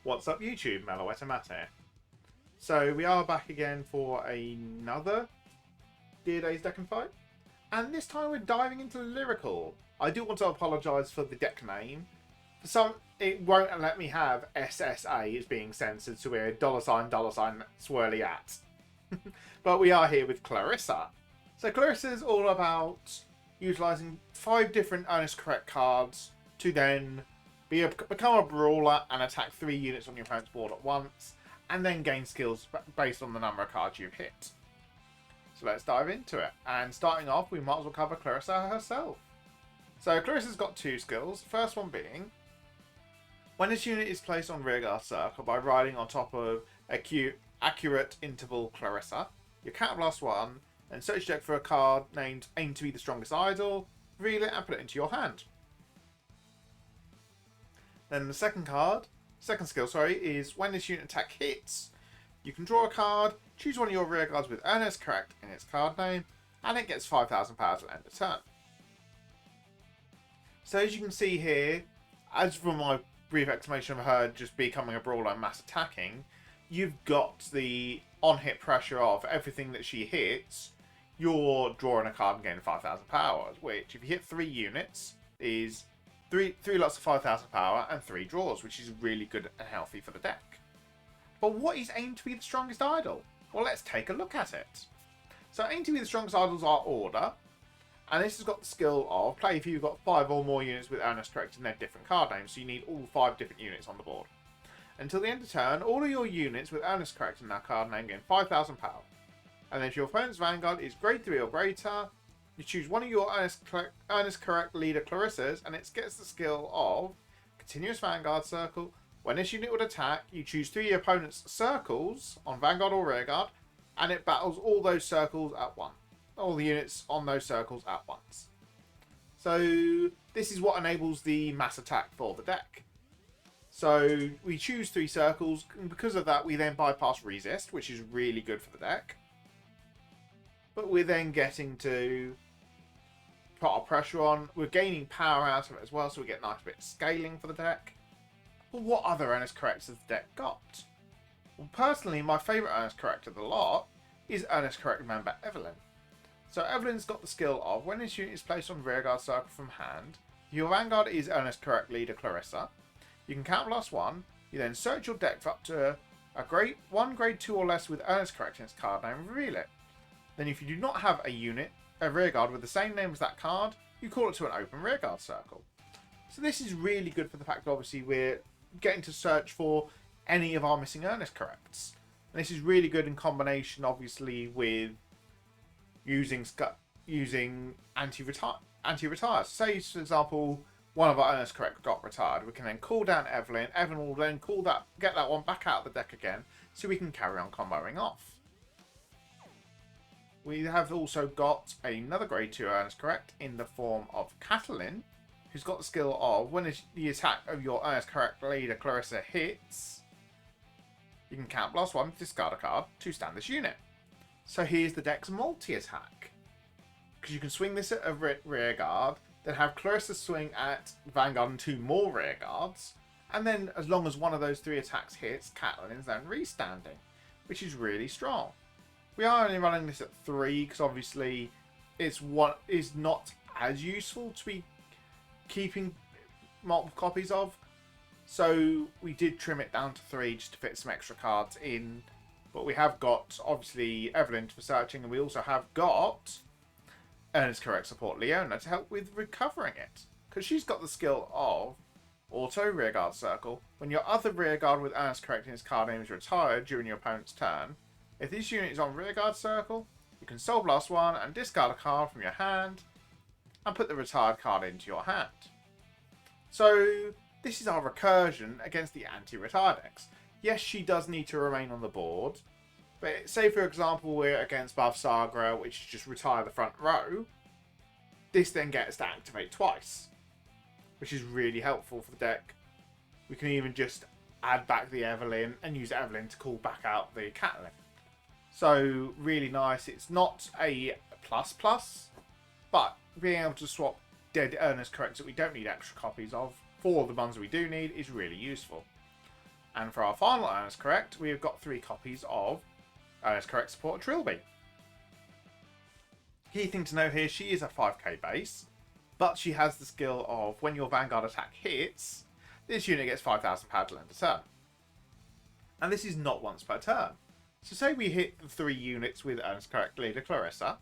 What's up YouTube, Meloetta Matt here. So we are back again for another Dear Days deck and fight. And this time we're diving into Lyrical. I do want to apologise for the deck name. For some, it won't let me have SSA as being censored, so we're $$ swirly at. But we are here with Clarissa. So Clarissa is all about utilising 5 different Earnescorrect cards to then become a brawler and attack 3 units on your opponent's board at once, and then gain skills based on the number of cards you've hit. So let's dive into it. And starting off, we might as well cover Clarissa herself. So Clarissa's got 2 skills. The first one being, when this unit is placed on rearguard circle by riding on top of accurate interval Clarissa, you counterblast 1 and search your deck for a card named Aim to be the Strongest Idol, reveal it and put it into your hand. Then the second skill, is when this unit attack hits, you can draw a card, choose one of your rear guards with Earnescorrect in its card name, and it gets 5,000 power at the end of turn. So as you can see here, as from my brief explanation of her just becoming a brawler and mass attacking, you've got the on-hit pressure of everything that she hits, you're drawing a card and gaining 5,000 power, which if you hit 3 units is three lots of 5,000 power and 3 draws, which is really good and healthy for the deck. But what is Aim to be the Strongest Idol? Well, let's take a look at it. So Aim to be the Strongest Idols are order, and this has got the skill of play if you've got 5 or more units with Earnescorrect in their different card names, so you need all 5 different units on the board. Until the end of turn, all of your units with Earnescorrect in their card name gain 5,000 power. And then if your opponent's Vanguard is grade 3 or greater, you choose one of your Earnescorrect leader Clarissas, and it gets the skill of Continuous Vanguard Circle. When this unit would attack, you choose 3 of your opponent's circles on Vanguard or Rearguard, and it battles all those circles at once. All the units on those circles at once. So this is what enables the mass attack for the deck. So we choose 3 circles, and because of that we then bypass resist, which is really good for the deck. But we're then getting to put our pressure on. We're gaining power out of it as well, so we get a nice bit of scaling for the deck. But what other Earnescorrects has the deck got? Well, personally, my favourite Earnescorrect of the lot is Earnescorrect member Evelyn. So Evelyn's got the skill of, when this unit is placed on rearguard circle from hand, your Vanguard is Earnescorrect leader Clarissa. You can counterblast 1, you then search your deck for up to one grade 2 or less with Earnescorrect in its card name and reveal it. Then if you do not have a rearguard with the same name as that card, you call it to an open rearguard circle. So this is really good for the fact that obviously we're getting to search for any of our missing Earnescorrects. And this is really good in combination obviously with using anti-retire. Say for example one of our Earnescorrect got retired, we can then call down Evelyn. Evelyn will then get that one back out of the deck again, so we can carry on comboing off. We have also got another grade 2 Earnescorrect in the form of Catalin, who's got the skill of, when the attack of your Earnescorrect leader Clarissa hits, you can counterblast 1, discard a card to stand this unit. So here's the deck's multi-attack. Because you can swing this at a rearguard, then have Clarissa swing at Vanguard and 2 more rearguards, and then as long as one of those 3 attacks hits, Catalin's then restanding, which is really strong. We are only running this at 3 because obviously it's not as useful to be keeping multiple copies of. So we did trim it down to 3 just to fit some extra cards in. But we have got obviously Evelyn for searching, and we also have got Earnescorrect support Leona to help with recovering it. Because she's got the skill of Auto Rearguard Circle. When your other rearguard with Earnescorrect in its card name is retired during your opponent's turn, if this unit is on Rearguard Circle, you can Soul Blast 1 and discard a card from your hand and put the retired card into your hand. So this is our recursion against the anti-retire decks. Yes, she does need to remain on the board, but say for example we're against Sagra, which is just retire the front row, this then gets to activate twice, which is really helpful for the deck. We can even just add back the Evelyn and use Evelyn to call back out the Catalin. So really nice. It's not a plus, but being able to swap dead Earnescorrects that we don't need extra copies of for the ones we do need is really useful. And for our final Earnescorrect, we have got 3 copies of Earnescorrect Support Trilby. Key thing to know here, she is a 5k base, but she has the skill of when your Vanguard attack hits, this unit gets 5,000 power to land a turn. And this is not once per turn. So say we hit the 3 units with Earnescorrect leader Clarissa,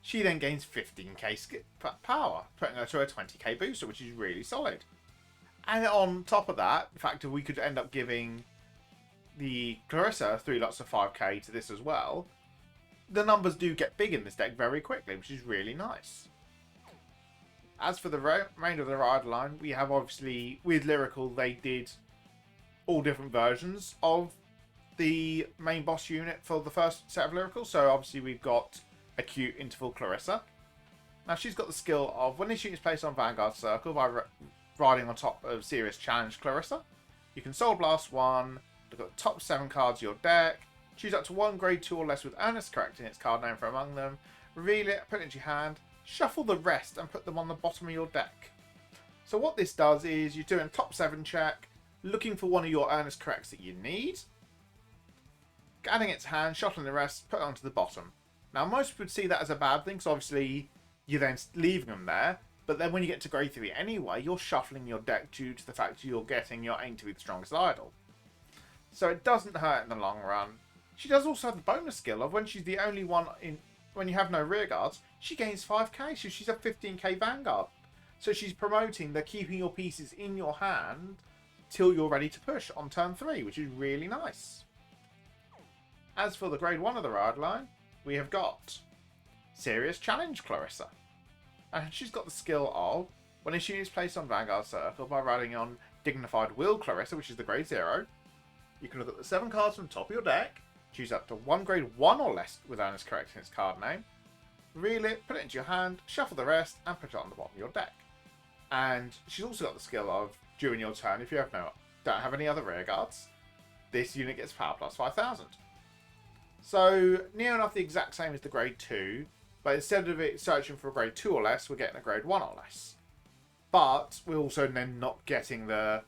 she then gains 15k power, putting her to a 20k booster, which is really solid. And on top of that, the fact that we could end up giving the Clarissa 3 lots of 5k to this as well, the numbers do get big in this deck very quickly, which is really nice. As for the remainder of the rider line, we have obviously, with Lyrical, they did all different versions of the main boss unit for the first set of Lyrical. So obviously we've got Acute Interval Clarissa. Now she's got the skill of when this unit is placed on Vanguard Circle by riding on top of Serious Challenge Clarissa, you can Soul Blast 1, look at the top 7 cards of your deck, choose up to 1 grade 2 or less with Earnescorrect in its card name from among them, reveal it, put it into your hand, shuffle the rest and put them on the bottom of your deck. So what this does is you're doing a top 7 check, looking for one of your Earnescorrects that you need, adding it to hand, shuffling the rest, put it onto the bottom. Now most people would see that as a bad thing, so obviously you're then leaving them there, but then when you get to grade 3 anyway, you're shuffling your deck due to the fact that you're getting your aim to be the strongest idol. So it doesn't hurt in the long run. She does also have the bonus skill of when she's the only one in, when you have no rear guards, she gains 5k, so she's a 15k Vanguard. So she's promoting the keeping your pieces in your hand till you're ready to push on turn 3, which is really nice. As for the grade 1 of the ride line, we have got Serious Challenge Clarissa. And she's got the skill of, when a unit is placed on Vanguard Circle by riding on Dignified Will Clarissa, which is the grade 0, you can look at the 7 cards from the top of your deck, choose up to 1 grade 1 or less with Earnescorrect in its card name, reveal it, put it into your hand, shuffle the rest, and put it on the bottom of your deck. And she's also got the skill of, during your turn, if you don't have any other rear guards, this unit gets power plus 5,000. So, near enough the exact same as the grade 2, but instead of it searching for a grade 2 or less, we're getting a grade 1 or less. But we're also then not getting the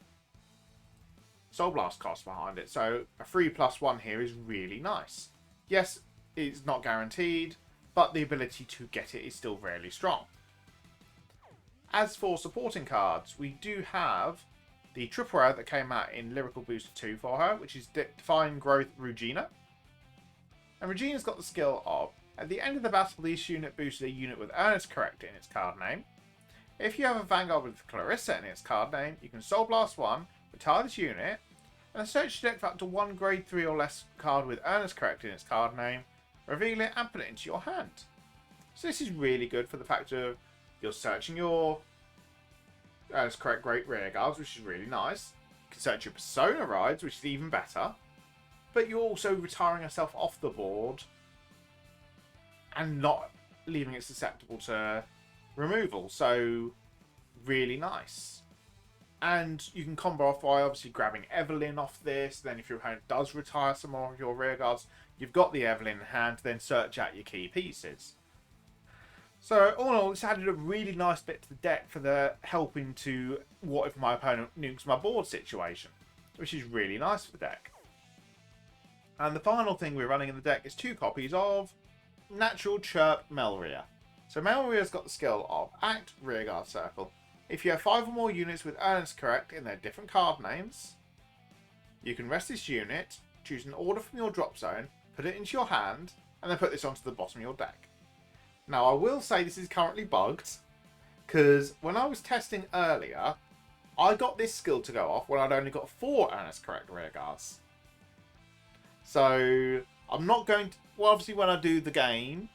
Soul Blast cost behind it. So a 3+1 here is really nice. Yes, it's not guaranteed, but the ability to get it is still really strong. As for supporting cards, we do have the triple rare that came out in Lyrical Booster 2 for her, which is Define Growth Regina. And Regina's got the skill of, at the end of the battle, this unit boosts a unit with Earnescorrect in its card name. If you have a Vanguard with Clarissa in its card name, you can Soul Blast 1, retire this unit, and search your deck for up to 1 grade 3 or less card with Earnescorrect in its card name, reveal it and put it into your hand. So this is really good for the fact of you're searching your Earnescorrect great rear guards, which is really nice. You can search your Persona rides, which is even better. But you're also retiring yourself off the board and not leaving it susceptible to removal. So, really nice. And you can combo off by obviously grabbing Evelyn off this. Then if your opponent does retire some more of your rear guards, you've got the Evelyn in hand to then search out your key pieces. So, all in all, it's added a really nice bit to the deck for the helping to what if my opponent nukes my board situation, which is really nice for the deck. And the final thing we're running in the deck is 2 copies of Natural Chirp Melria. So Melria's got the skill of Act Rearguard Circle. If you have 5 or more units with Earnescorrect in their different card names, you can rest this unit, choose an order from your drop zone, put it into your hand, and then put this onto the bottom of your deck. Now I will say this is currently bugged, because when I was testing earlier, I got this skill to go off when I'd only got 4 Earnescorrect Rearguards. So, I'm not going to... Well, obviously, when I do the game,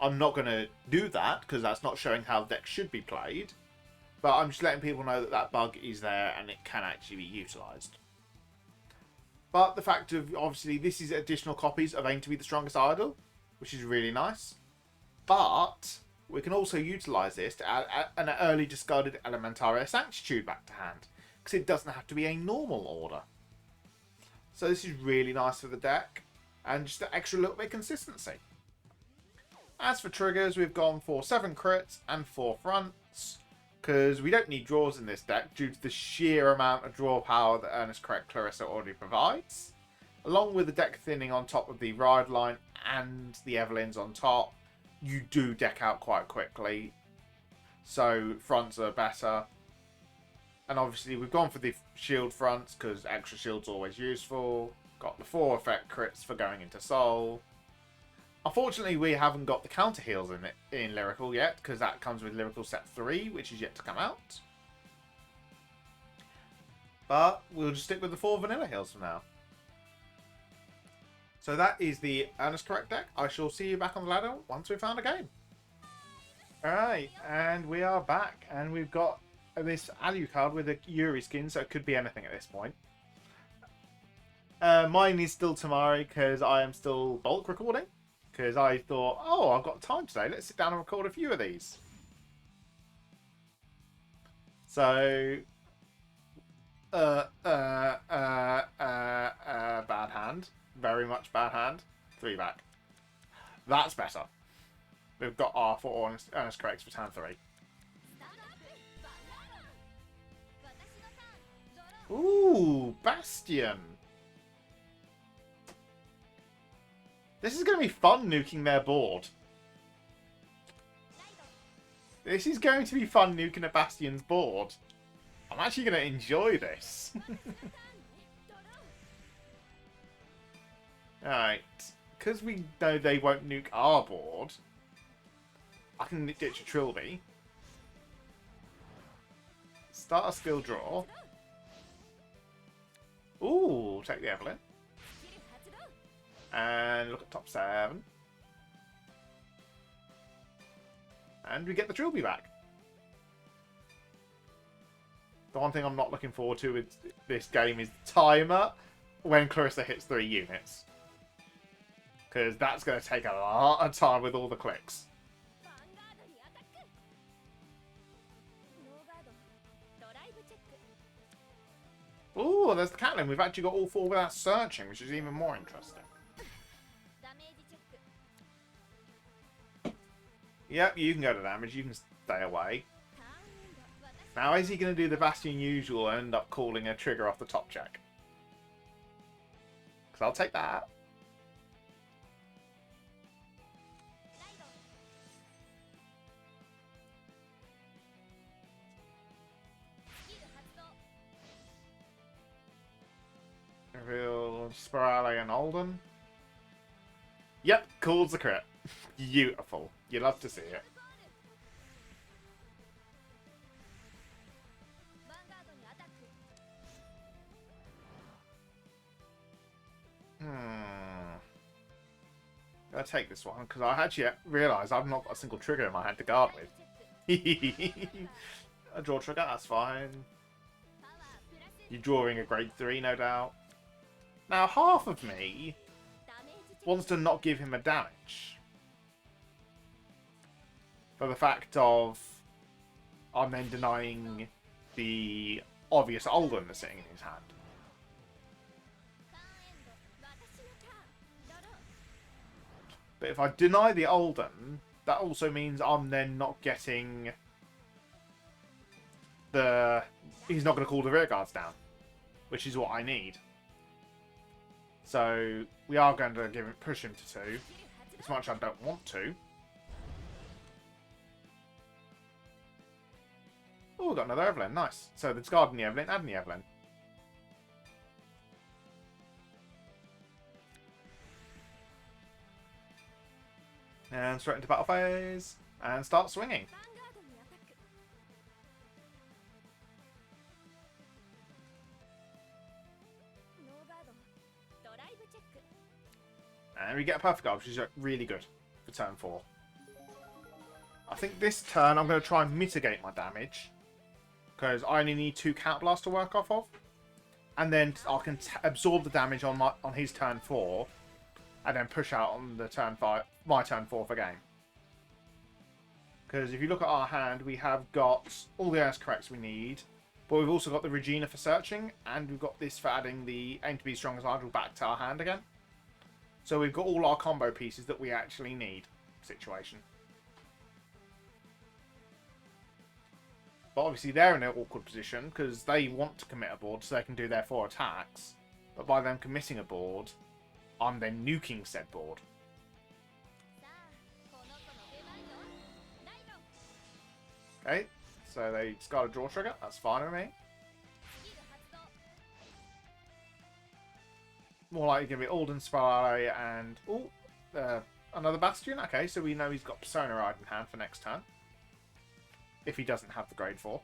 I'm not going to do that, because that's not showing how the deck should be played. But I'm just letting people know that that bug is there, and it can actually be utilised. But the fact of, obviously, this is additional copies of Aim to be the Strongest Idol, which is really nice. But we can also utilise this to add an early discarded Elementaria Sanctitude back to hand, because it doesn't have to be a normal order. So this is really nice for the deck, and just an extra little bit of consistency. As for triggers, we've gone for 7 crits and 4 fronts. because we don't need draws in this deck due to the sheer amount of draw power that Earnescorrect Clarissa already provides. Along with the deck thinning on top of the Ride line and the Evelyns on top, you do deck out quite quickly. So fronts are better. And obviously we've gone for the shield fronts because extra shield's always useful. Got the 4 effect crits for going into Soul. Unfortunately, we haven't got the counter heals in Lyrical yet, because that comes with Lyrical Set 3, which is yet to come out. But we'll just stick with the 4 vanilla heals for now. So that is the Earnescorrect deck. I shall see you back on the ladder once we've found a game. Alright, and we are back, and we've got this Alucard with a Yuri skin, so it could be anything at this point. Mine is still Tamari, because I am still bulk recording. Because I thought, oh, I've got time today. Let's sit down and record a few of these. So, bad hand. Very much bad hand. 3 back. That's better. We've got our 4 Earnescorrects for turn 3. Ooh, Bastion. This is going to be fun nuking their board. This is going to be fun nuking a Bastion's board. I'm actually going to enjoy this. Alright. Because we know they won't nuke our board, I can ditch a Trilby. Start a skill draw. Ooh, take the Evelyn. And look at top 7. And we get the Trilby back. The one thing I'm not looking forward to with this game is the timer when Clarissa hits 3 units. Because that's going to take a lot of time with all the clicks. Ooh, there's the Catelyn. We've actually got all 4 without searching, which is even more interesting. Yep, you can go to damage. You can stay away. Now, is he going to do the Bastion usual and end up calling a trigger off the top check? Because I'll take that. Reveal Spirale and Alden. Yep, calls the crit. Beautiful. You love to see it. Gotta take this one, because I actually realised I've not got a single trigger in my hand to guard with. A draw trigger, that's fine. You're drawing a grade 3, no doubt. Now, half of me wants to not give him a damage. For the fact of I'm then denying the obvious Alden that's sitting in his hand. But if I deny the Alden, that also means I'm then not getting the... He's not going to call the rear guards down, which is what I need. So we are going to push him to 2, as much as I don't want to. Oh, we've got another Evelyn. Nice. So discarding the Evelyn, adding the Evelyn. And straight into battle phase. And start swinging. And we get a perfect guard, which is really good for turn 4. I think this turn I'm going to try and mitigate my damage. Because I only need 2 Counterblast to work off of. And then I can absorb the damage on his turn 4. And then push out on the turn 5, my turn 4 for game. Because if you look at our hand, we have got all the Earnescorrects we need. But we've also got the Regina for searching. And we've got this for adding the Aim to be Strong as Idol back to our hand again. So we've got all our combo pieces that we actually need situation. But obviously they're in an awkward position because they want to commit a board so they can do their 4 attacks. But by them committing a board, I'm then nuking said board. Okay, so they discard a draw trigger. That's fine with me. More likely going to be Alden Spy and... Oh, another Bastion. Okay, so we know he's got Persona Ride in hand for next turn. If he doesn't have the grade 4.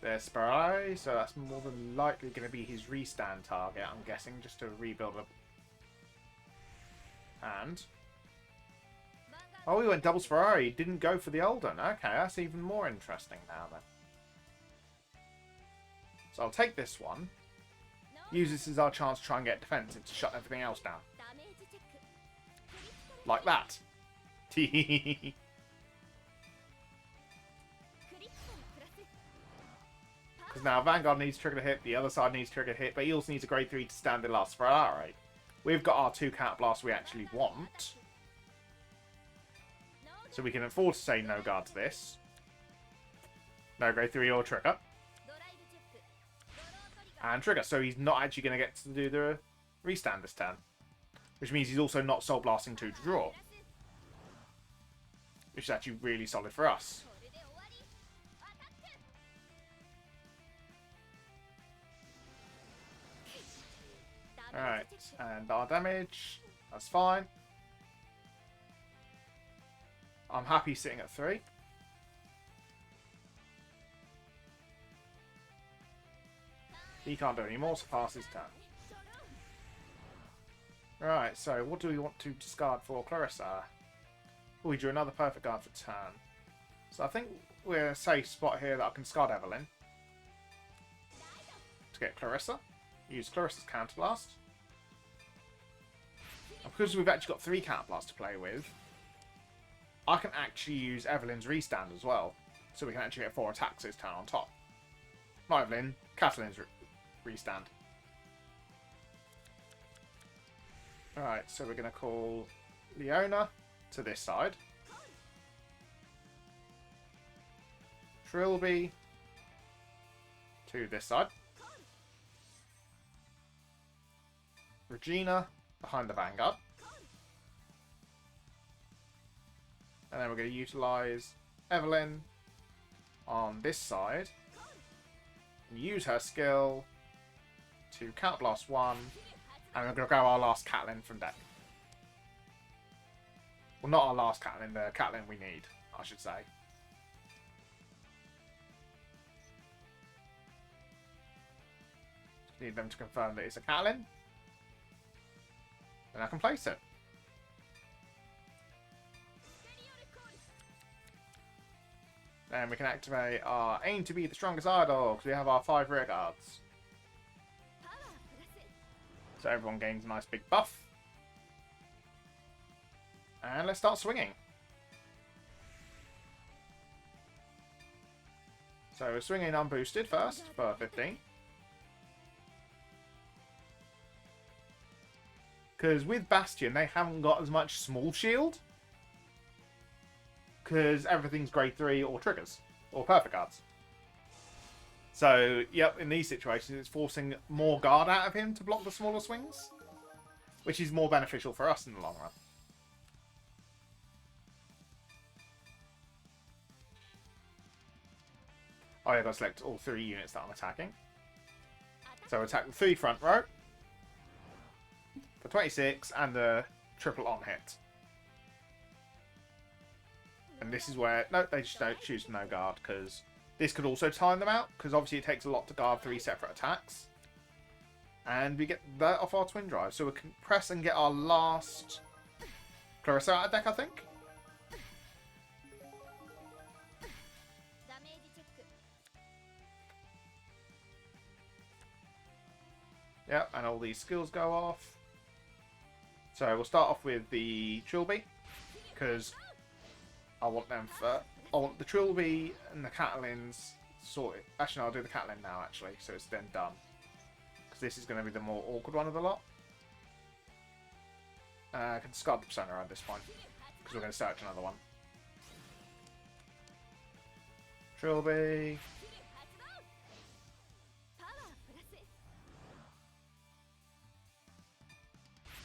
There's Spy, so that's more than likely going to be his restand target, I'm guessing, just to rebuild a hand. Oh, he went double Ferrari. Didn't go for the Alden. Okay, that's even more interesting now then. So I'll take this one. Use this as our chance to try and get defensive to shut everything else down. Like that. Because now Vanguard needs trigger to hit, the other side needs trigger to hit, but he also needs a grade 3 to stand the last Ferrari. We've got our 2 counter blasts we actually want. So we can afford to say no guard to this. No grade 3 or trigger. And trigger, so he's not actually going to get to do the restand this turn. Which means he's also not soul blasting 2 to draw. Which is actually really solid for us. Alright, and our damage, that's fine. I'm happy sitting at 3. He can't do any more, so pass his turn. Right, so what do we want to discard for Clarissa? Oh, we drew another perfect guard for turn. So I think we're in a safe spot here that I can discard Evelyn. To get Clarissa. Use Clarissa's Counterblast. And because we've actually got 3 Counterblasts to play with, I can actually use Evelyn's Restand as well. So we can actually get 4 attacks this turn on top. Not Evelyn, Catalin's Restand. Alright, so we're going to call Leona to this side. Trilby to this side. Regina behind the Vanguard. And then we're going to utilise Evelyn on this side. And use her skill to Counterblast 1. And we're going to go our last Catelyn from deck. Well, not our last Catelyn, the Catelyn we need, I should say. Need them to confirm that it's a Catelyn. Then I can place it. Then we can activate our aim to be the strongest idol, because we have our 5 rear guards. So everyone gains a nice big buff. And let's start swinging. So we're swinging unboosted first for 15. Because with Bastion, they haven't got as much small shield. Because everything's grade 3 or triggers. Or perfect guards. So, yep, in these situations, it's forcing more guard out of him to block the smaller swings. Which is more beneficial for us in the long run. Oh, yeah, I've got to select all 3 units that I'm attacking. So attack the 3 front row. For 26 and the triple on hit. And this is where... No, they just don't choose no guard because this could also time them out because obviously it takes a lot to guard 3 separate attacks. And we get that off our twin drive. So we can press and get our last Clarissa out of deck, I think. Yep, and all these skills go off. So we'll start off with the Trilby, because I want them for... I want the Trilby and the Catelyn's sorted. Actually, no, I'll do the Catelyn now, actually, so it's then done. Because this is going to be the more awkward one of the lot. I can discard the Persona at this point, because we're going to search another one. Trilby.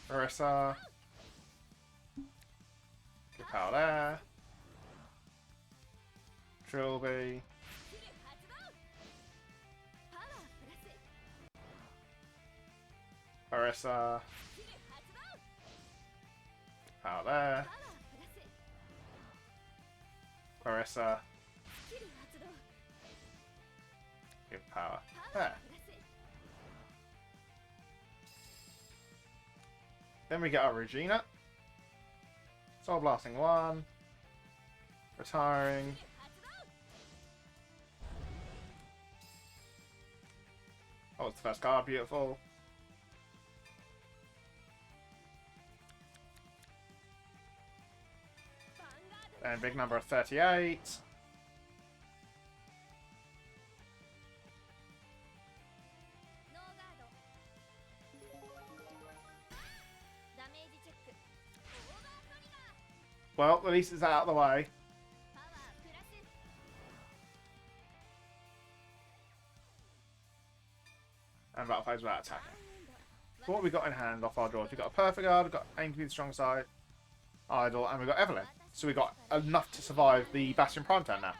Clarissa. Give power there. Trilby. Clarissa. Power there. Clarissa. Give power there. Then we get our Regina. Soul Blasting 1. Retiring. Oh, it's the first card. Beautiful. And big number of 38. Well, at least it's out of the way. And battle phase without attacking. So what have we got in hand off our drawers? We've got a Perfect Guard, we've got Aim to be the strong side, Idol, and we've got Evelyn. So we've got enough to survive the Bastion Prime turn now.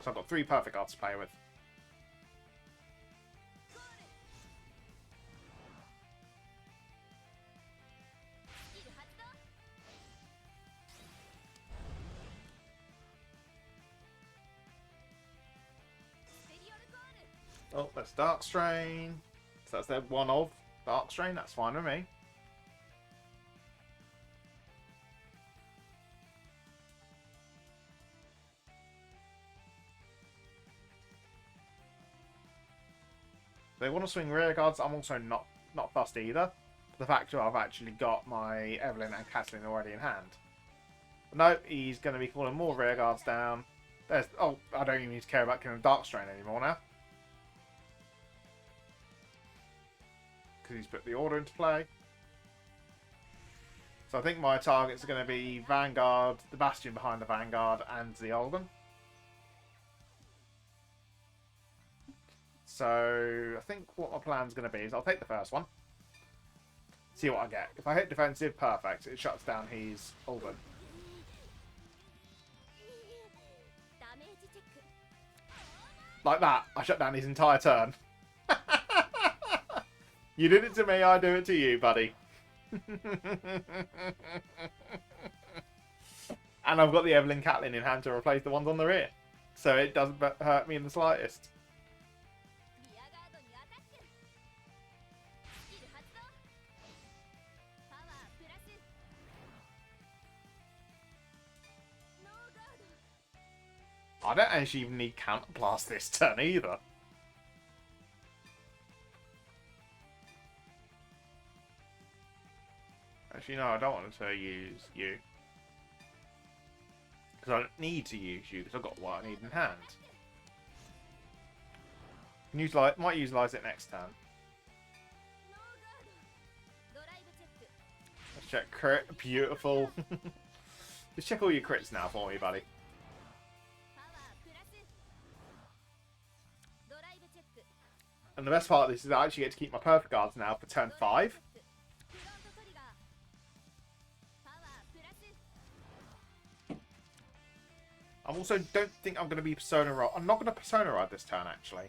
So I've got 3 Perfect Guards to play with. Oh, that's Dark Strain. So that's their one of Dark Strain. That's fine with me. They want to swing rear guards. I'm also not fussed either. The fact that I've actually got my Evelyn and Catelyn already in hand. But no, he's going to be calling more rear guards down. There's oh, I don't even need to care about killing Dark Strain anymore now. Because he's put the order into play. So I think my targets are going to be Vanguard, the Bastion behind the Vanguard, and the Olden. So I think what my plan's going to be is I'll take the first one. See what I get. If I hit defensive, perfect. It shuts down his Olden. Like that. I shut down his entire turn. You did it to me, I do it to you, buddy. And I've got the Evelyn Catelyn in hand to replace the ones on the rear. So it doesn't hurt me in the slightest. I don't actually even need Counterblast this turn either. Actually, no, I don't want to use you. Because I don't need to use you, because I've got what I need in hand. Might utilise it next turn. Let's check crit. Beautiful. Just check all your crits now for me, buddy. And the best part of this is I actually get to keep my Perfect Guards now for turn 5. I also don't think I'm going to be Persona Ride. I'm not going to Persona Ride this turn, actually.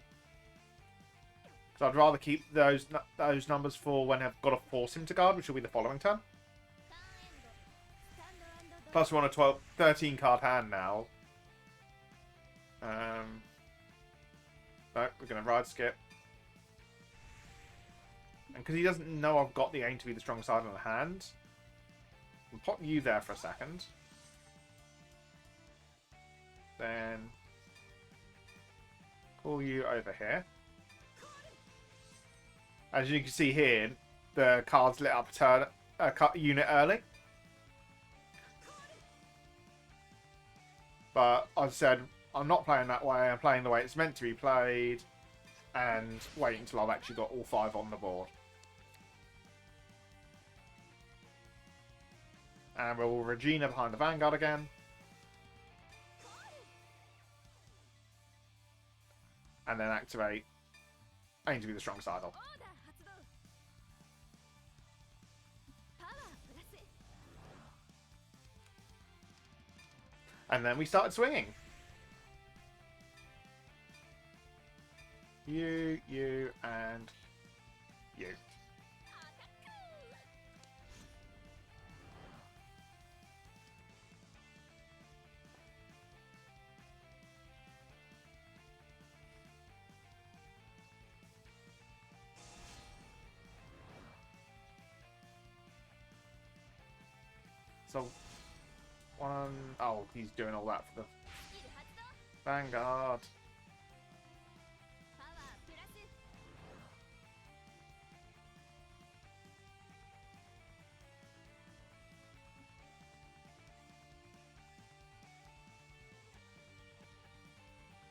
Because I'd rather keep those numbers for when I've got to force him to guard, which will be the following turn. Plus we're on a 13 card hand now. No, we're going to ride skip. And because he doesn't know I've got the Aim to be the strong side on the hand, I'll pop you there for a second. Then pull you over here. As you can see here, the cards lit up a unit early. But as I said, I'm not playing that way. I'm playing the way it's meant to be played, and wait until I've actually got all 5 on the board. And we'll Regina behind the Vanguard again. And then activate Aim to be the strongest idol. And then we started swinging. You, and you. So, oh, he's doing all that for the Vanguard.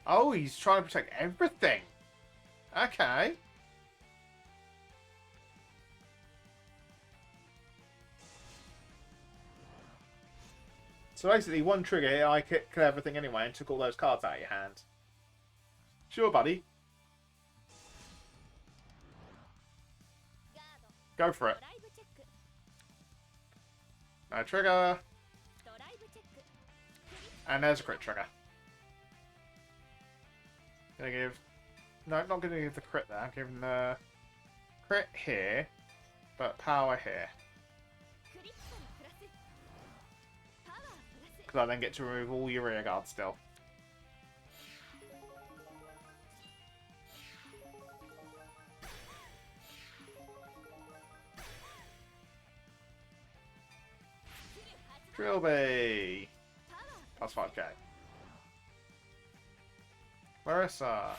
Oh, he's trying to protect everything. Okay. So basically, one trigger, I kicked everything anyway and took all those cards out of your hand. Sure, buddy. Go for it. No trigger. And there's a crit trigger. Gonna give... No, not gonna give the crit there. I'm giving the crit here, but power here. Because I then get to remove all your rear guards still. Trilby! Plus 5k. Clarissa!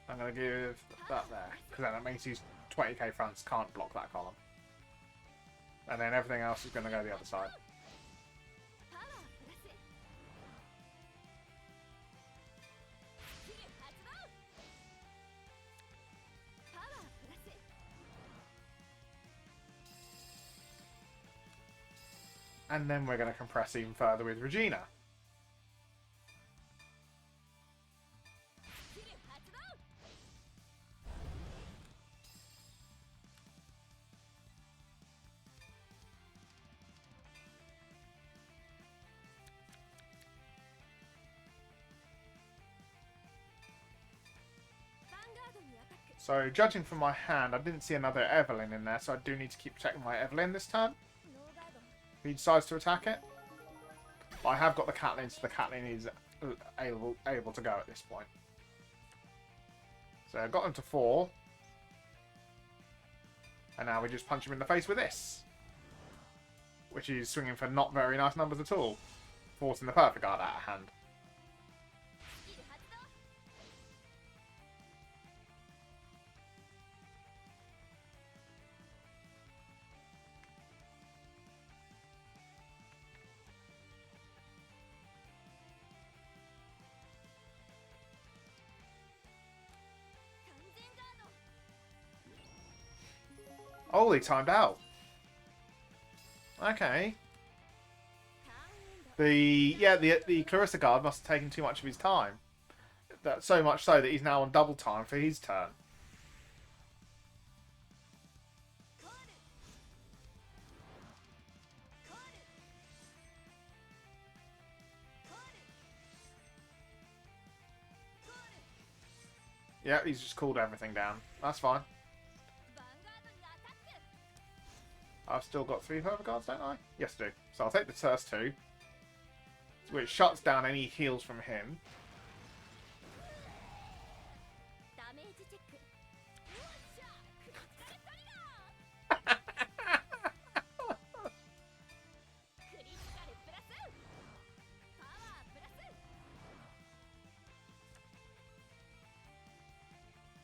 I'm going to give that there. Because then that means these 20k fronts can't block that column. And then everything else is going to go the other side. And then we're going to compress even further with Regina. So, judging from my hand, I didn't see another Evelyn in there, so I do need to keep protecting my Evelyn this turn. If he decides to attack it. But I have got the Catelyn, so the Catelyn is able to go at this point. So I got him to 4. And now we just punch him in the face with this. Which is swinging for not very nice numbers at all. Forcing the perfect guard out of hand. Oh, he timed out. Okay. The Clarissa guard must have taken too much of his time. That so much so that he's now on double time for his turn. Yeah, he's just cooled everything down. That's fine. I've still got 3 further guards, don't I? Yes, I do. So I'll take the first 2, which shuts down any heals from him.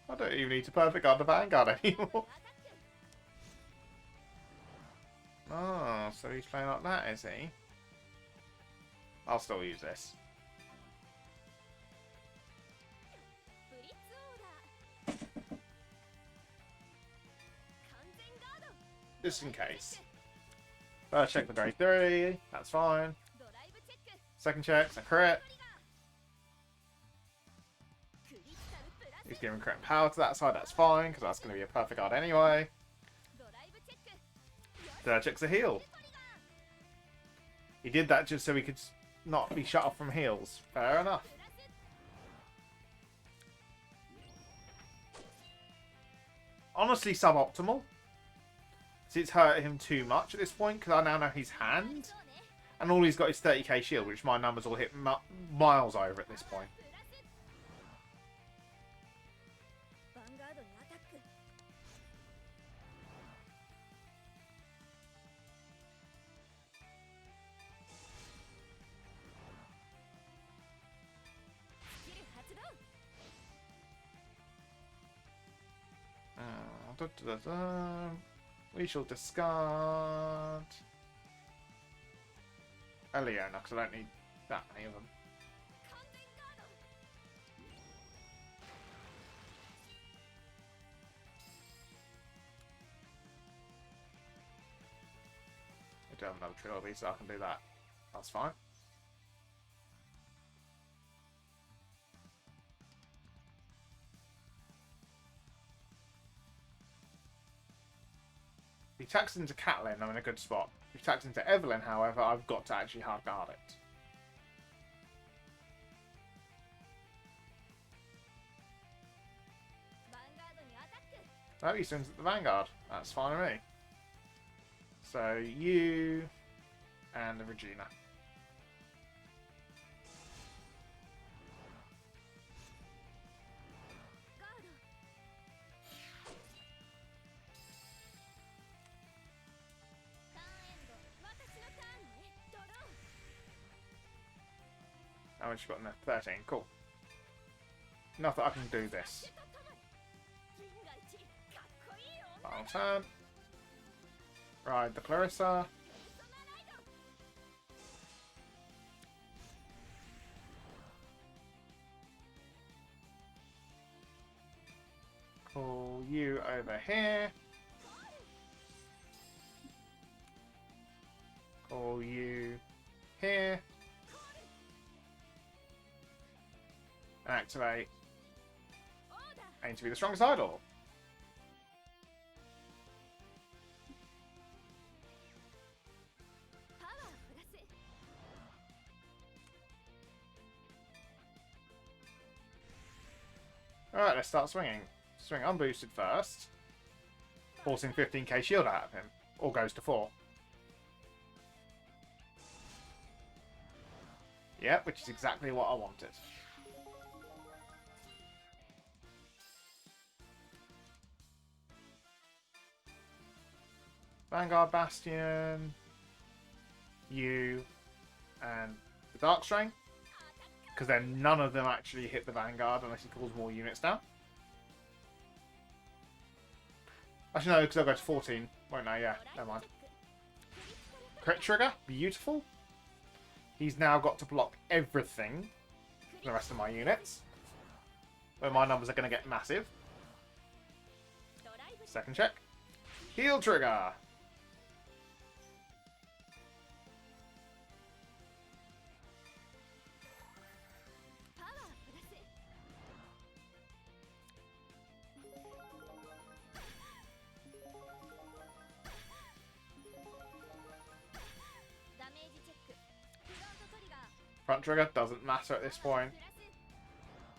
I don't even need to perfect guard the Vanguard anymore. Oh, so he's playing like that, is he? I'll still use this. just in case. First check for grade 3, that's fine. Second check's a crit. He's giving crit power to that side, that's fine, because that's going to be a perfect guard anyway. Third check's a heal. He did that just so he could not be shut off from heals. Fair enough. Honestly, suboptimal. It's hurt him too much at this point, because I now know his hand. And all he's got is 30k shield, which my numbers will hit miles over at this point. We shall discard Eliona, because I don't need that many of them. I do have another trilby, so I can do that. That's fine. If he attacks into Catelyn, I'm in a good spot. If he attacks into Evelyn, however, I've got to actually hard guard it. Oh, he swings at the Vanguard. That's fine with me. So, you and the Regina. How much you got in there? 13. Cool. Enough that I can do this. Final turn. Ride the Clarissa. Call you over here. Call you here. Activate. Aim to be the strongest idol. Alright, let's start swinging. Swing unboosted first. Forcing 15k shield out of him. Or goes to 4. Yep, which is exactly what I wanted. Vanguard Bastion, you, and the Dark Strain. Because then none of them actually hit the Vanguard unless he calls more units down. Actually no, because I'll go to 14. Won't I? Yeah, never mind. Crit trigger, beautiful. He's now got to block everything for the rest of my units. Where my numbers are going to get massive. Second check. Heal trigger. Front trigger doesn't matter at this point.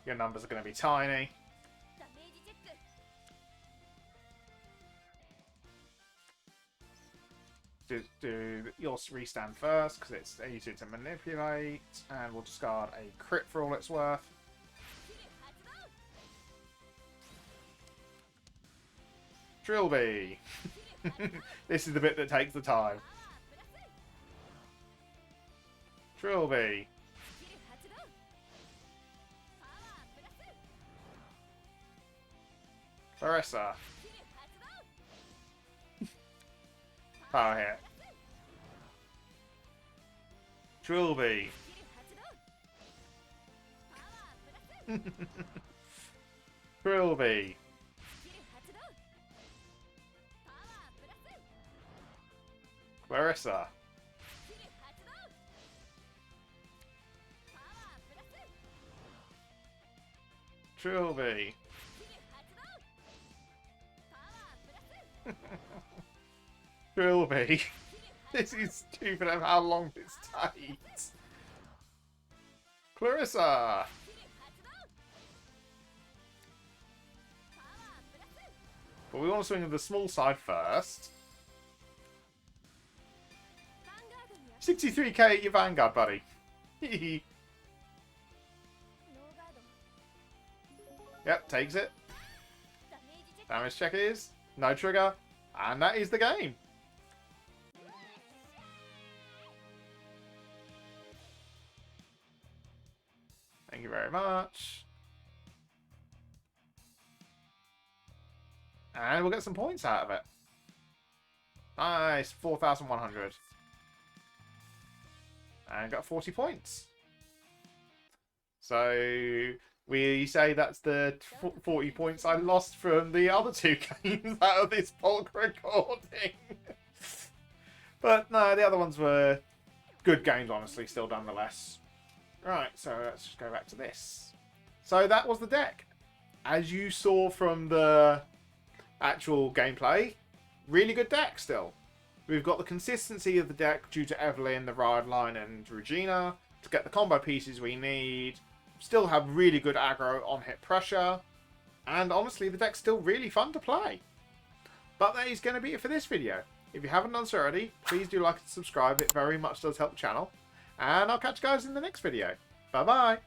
Your numbers are going to be tiny. Do your restand first because it's easier to manipulate, and we'll discard a crit for all it's worth. Trilby. This is the bit that takes the time. Trilby. Clarissa. Power hit. Trilby. Trilby. Clarissa. Trilby. Trilby. This is stupid of how long this takes. Clarissa. But we want to swing with the small side first. 63k at your Vanguard, buddy. Yep, takes it. Damage check is. No trigger. And that is the game. Thank you very much. And we'll get some points out of it. Nice. 4,100. And got 40 points. So we say that's the 40 points I lost from the other two games out of this bulk recording. But no, the other ones were good games, honestly, still nonetheless. Right, so let's just go back to this. So that was the deck. As you saw from the actual gameplay, really good deck still. We've got the consistency of the deck due to Evelyn, the Riot Line, and Regina to get the combo pieces we need. Still have really good aggro on hit pressure. And honestly, the deck's still really fun to play. But that is going to be it for this video. If you haven't done so already, please do like and subscribe. It very much does help the channel. And I'll catch you guys in the next video. Bye-bye.